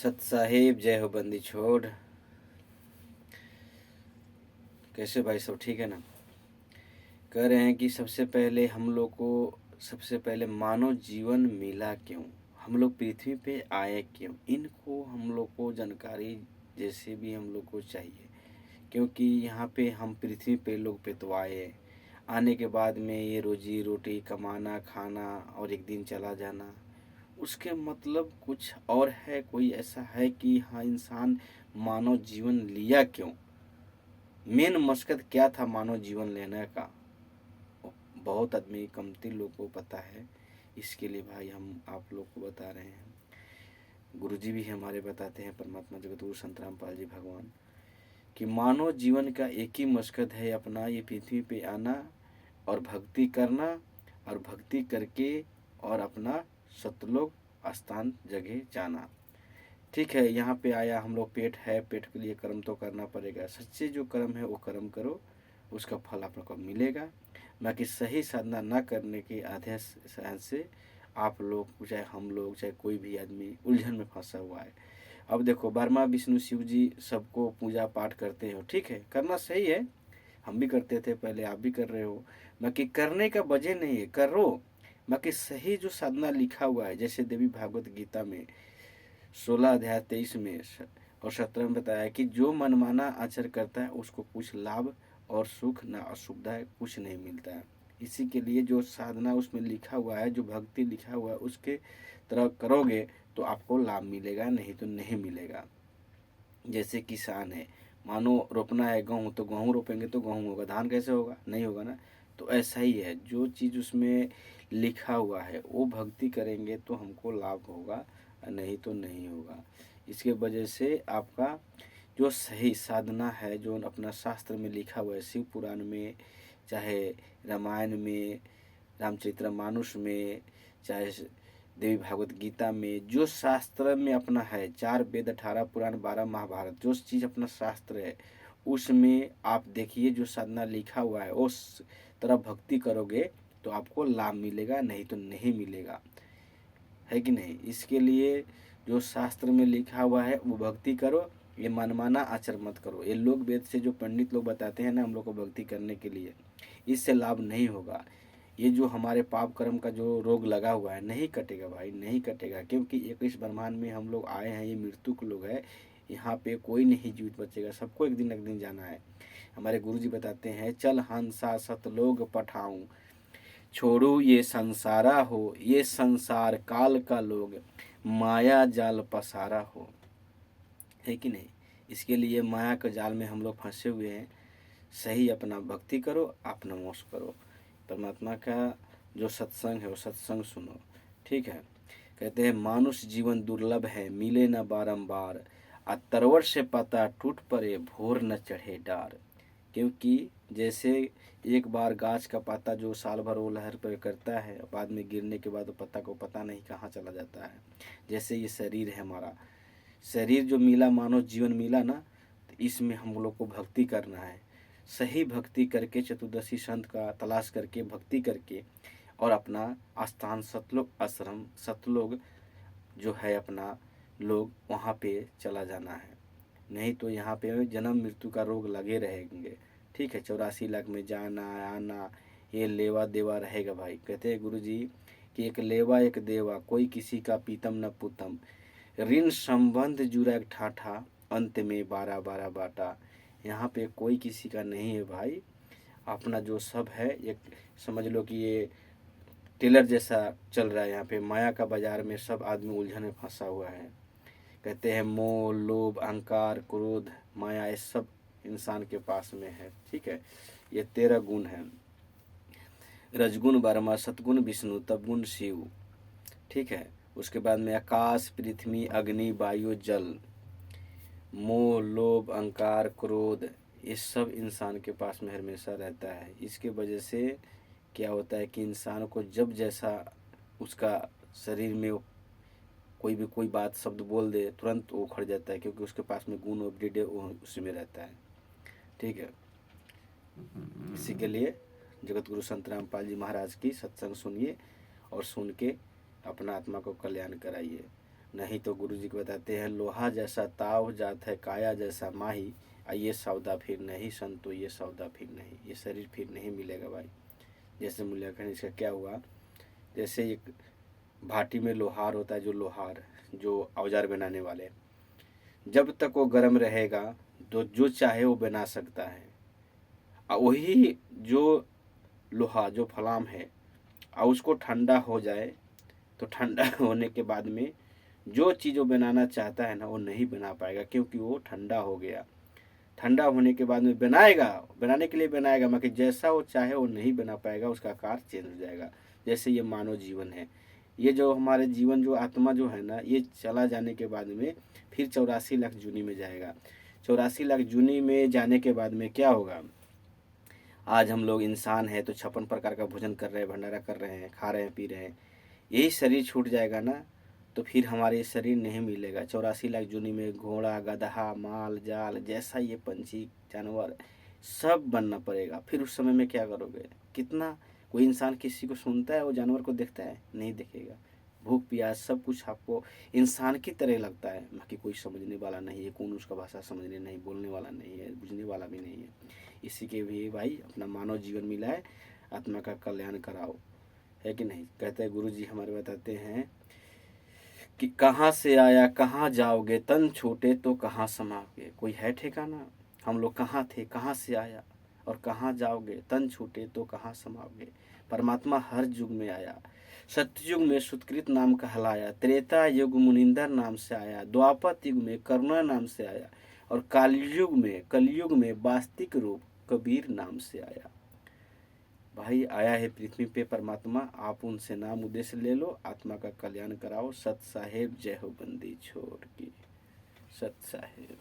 सत साहिब जय हो बंदी छोड़। कैसे भाई, सब ठीक है ना? कह रहे हैं कि सबसे पहले हम लोग को सबसे पहले मानव जीवन मिला क्यों, हम लोग पृथ्वी पे आए क्यों, इनको हम लोग को जानकारी जैसे भी हम लोग को चाहिए। क्योंकि यहाँ पे हम पृथ्वी पे लोग पे तो आए, आने के बाद में ये रोजी रोटी कमाना खाना और एक दिन चला जाना, उसके मतलब कुछ और है। कोई ऐसा है कि हाँ इंसान मानव जीवन लिया क्यों, मेन मकसद क्या था मानव जीवन लेने का। बहुत आदमी कमती लोग को पता है, इसके लिए भाई हम आप लोग को बता रहे हैं। गुरुजी भी हमारे बताते हैं, परमात्मा जगत गुरु संत रामपाल जी भगवान, कि मानव जीवन का एक ही मकसद है अपना ये पृथ्वी पे आना और भक्ति करना, और भक्ति करके और अपना सतलोक स्थान जगह जाना। ठीक है, यहाँ पे आया हम लोग, पेट है, पेट के लिए कर्म तो करना पड़ेगा। सच्चे जो कर्म है वो कर्म करो, उसका फल आप लोग को मिलेगा। बाकी सही साधना ना करने के आधे से आप लोग, चाहे हम लोग, चाहे कोई भी आदमी उलझन में फंसा हुआ है। अब देखो, ब्रह्मा विष्णु शिव जी सबको पूजा पाठ करते हो, ठीक है, करना सही है, हम भी करते थे पहले, आप भी कर रहे हो। बाकी करने का वजह नहीं है, करो। बाकी सही जो साधना लिखा हुआ है, जैसे देवी भागवत गीता में 16 अध्याय 23 में और 17 में बताया कि जो मनमाना आचरण करता है उसको कुछ लाभ और सुख ना असुविधा कुछ नहीं मिलता है। इसी के लिए जो साधना उसमें लिखा हुआ है, जो भक्ति लिखा हुआ है, उसके तरह करोगे तो आपको लाभ मिलेगा, नहीं तो नहीं मिलेगा। जैसे किसान है, मानो रोपना है गेहूँ, तो गेहूँ रोपेंगे तो गेहूँ होगा, धान कैसे होगा? नहीं होगा ना। तो ऐसा ही है, जो चीज़ उसमें लिखा हुआ है वो भक्ति करेंगे तो हमको लाभ होगा, नहीं तो नहीं होगा। इसके वजह से आपका जो सही साधना है, जो अपना शास्त्र में लिखा हुआ है, शिव पुराण में, चाहे रामायण में, रामचरितमानस में, चाहे देवी भागवत गीता में, जो शास्त्र में अपना है, 4 वेद 18 पुराण 12 महाभारत, जो चीज़ अपना शास्त्र है उसमें आप देखिए जो साधना लिखा हुआ है, उस तरह भक्ति करोगे तो आपको लाभ मिलेगा, नहीं तो नहीं मिलेगा, है कि नहीं। इसके लिए जो शास्त्र में लिखा हुआ है वो भक्ति करो, ये मनमाना आचरण मत करो। ये लोग वेद से जो पंडित लोग बताते हैं ना हम लोग को भक्ति करने के लिए, इससे लाभ नहीं होगा। ये जो हमारे पाप कर्म का जो रोग लगा हुआ है नहीं कटेगा भाई, नहीं कटेगा। क्योंकि एक इस ब्रह्मांड में हम लोग आए हैं, ये मृत्यु के लोग हैं, यहाँ पे कोई नहीं जीवित बचेगा, सबको एक दिन जाना है। हमारे गुरुजी बताते हैं, चल हंसा सतलोक पठाऊं, छोड़ू ये संसारा हो, ये संसार काल का लोग, माया जाल पसारा हो, है कि नहीं। इसके लिए माया के जाल में हम लोग फंसे हुए हैं। सही अपना भक्ति करो, अपना मोक्ष करो, परमात्मा का जो सत्संग है वो सत्संग सुनो, ठीक है। कहते हैं मानुष जीवन दुर्लभ है, मिले न बारंबार, तरवर से पता टूट पड़े, भोर न चढ़े डार। क्योंकि जैसे एक बार गाछ का पत्ता जो साल भर वो लहर पर करता है, बाद में गिरने के बाद पत्ता को पता नहीं कहाँ चला जाता है, जैसे ये शरीर है हमारा, शरीर जो मिला, मानव जीवन मिला ना, तो इसमें हम लोग को भक्ति करना है। सही भक्ति करके, चतुर्दशी संत का तलाश करके भक्ति करके, और अपना स्थान सतलोक आश्रम, सतलोक जो है अपना लोग, वहाँ पे चला जाना है। नहीं तो यहाँ पे जन्म मृत्यु का रोग लगे रहेंगे, ठीक है। 84 लाख में जाना आना, ये लेवा देवा रहेगा भाई। कहते हैं गुरु जी कि एक लेवा एक देवा, कोई किसी का पीतम न पुतम, ऋण संबंध जुड़ा एक ठाठा, अंत में 12 बाटा। यहाँ पे कोई किसी का नहीं है भाई, अपना जो सब है, एक समझ लो कि ये टेलर जैसा चल रहा है यहाँ पे, माया का बाजार में सब आदमी उलझन में फंसा हुआ है। कहते हैं मोह लोभ अहंकार क्रोध माया, ये सब इंसान के पास में है, ठीक है। ये 13 गुण है, रजगुण ब्रह्मा, सतगुण विष्णु, तपगुण शिव, ठीक है। उसके बाद में आकाश पृथ्वी अग्नि वायु जल, मोह लोभ अहंकार क्रोध, ये सब इंसान के पास में हमेशा रहता है। इसके वजह से क्या होता है कि इंसान को जब जैसा उसका शरीर में कोई बात शब्द बोल दे, तुरंत वो खड़ जाता है, क्योंकि उसके पास में गुण एवरीडे उसी में रहता है, ठीक है। इसी के लिए जगत गुरु संत रामपाल जी महाराज की सत्संग सुनिए और सुन के अपना आत्मा को कल्याण कराइए। नहीं तो गुरु जी को बताते हैं, लोहा जैसा ताव जात है काया जैसा माही, ये सौदा फिर नहीं संतो, ये सौदा फिर नहीं, ये शरीर फिर नहीं मिलेगा भाई। जैसे मूल्यांकन इसका क्या हुआ, जैसे एक भाटी में लोहार होता है, जो लोहार जो औजार बनाने वाले, जब तक वो गर्म रहेगा तो जो चाहे वो बना सकता है। और वही जो लोहा जो फलाम है और उसको ठंडा हो जाए तो ठंडा होने के बाद में जो चीज़ वो बनाना चाहता है ना वो नहीं बना पाएगा, क्योंकि वो ठंडा हो गया। ठंडा होने के बाद में बनाएगा, बनाने के लिए बनाएगा, मगर जैसा वो चाहे वो नहीं बना पाएगा, उसका आकार चेंज हो जाएगा। जैसे ये मानव जीवन है, ये जो हमारे जीवन जो आत्मा जो है ना, ये चला जाने के बाद में फिर 84 लाख जूनी में जाएगा। 84 लाख जूनी में जाने के बाद में क्या होगा, आज हम लोग इंसान हैं तो 56 प्रकार का भोजन कर रहे हैं, भंडारा कर रहे हैं, खा रहे हैं, पी रहे हैं। यही शरीर छूट जाएगा ना तो फिर हमारे शरीर नहीं मिलेगा। 84 लाख जूनी में घोड़ा गधा माल जाल जैसा ये पंछी जानवर सब बनना पड़ेगा। फिर उस समय में क्या करोगे, कितना कोई इंसान किसी को सुनता है, वो जानवर को देखता है, नहीं देखेगा। भूख प्यास सब कुछ आपको इंसान की तरह लगता है, बाकी कोई समझने वाला नहीं है, कौन उसका भाषा समझने नहीं, बोलने वाला नहीं है, बुझने वाला भी नहीं है। इसी के भी भाई अपना मानव जीवन मिला है, आत्मा का कल्याण कराओ, है कि नहीं। कहते हैं गुरु जी हमारे बताते हैं कि कहाँ से आया कहाँ जाओगे, तन छूटे तो कहाँ समाओगे। कोई है ठिकाना, हम लोग कहाँ थे, कहाँ से आया और कहाँ जाओगे, तन छूटे तो कहाँ समाओगे। परमात्मा हर युग में आया, सत्ययुग में सुतकृत नाम कहलाया, त्रेता युग मुनिंदर नाम से आया, द्वापर युग में करुणा नाम से आया और कलयुग में वास्तविक रूप कबीर नाम से आया। भाई आया है पृथ्वी पे परमात्मा, आप उनसे नाम उद्देश्य ले लो, आत्मा का कल्याण कराओ। सत साहेब जय हो बंदी छोड़ की, सत साहेब।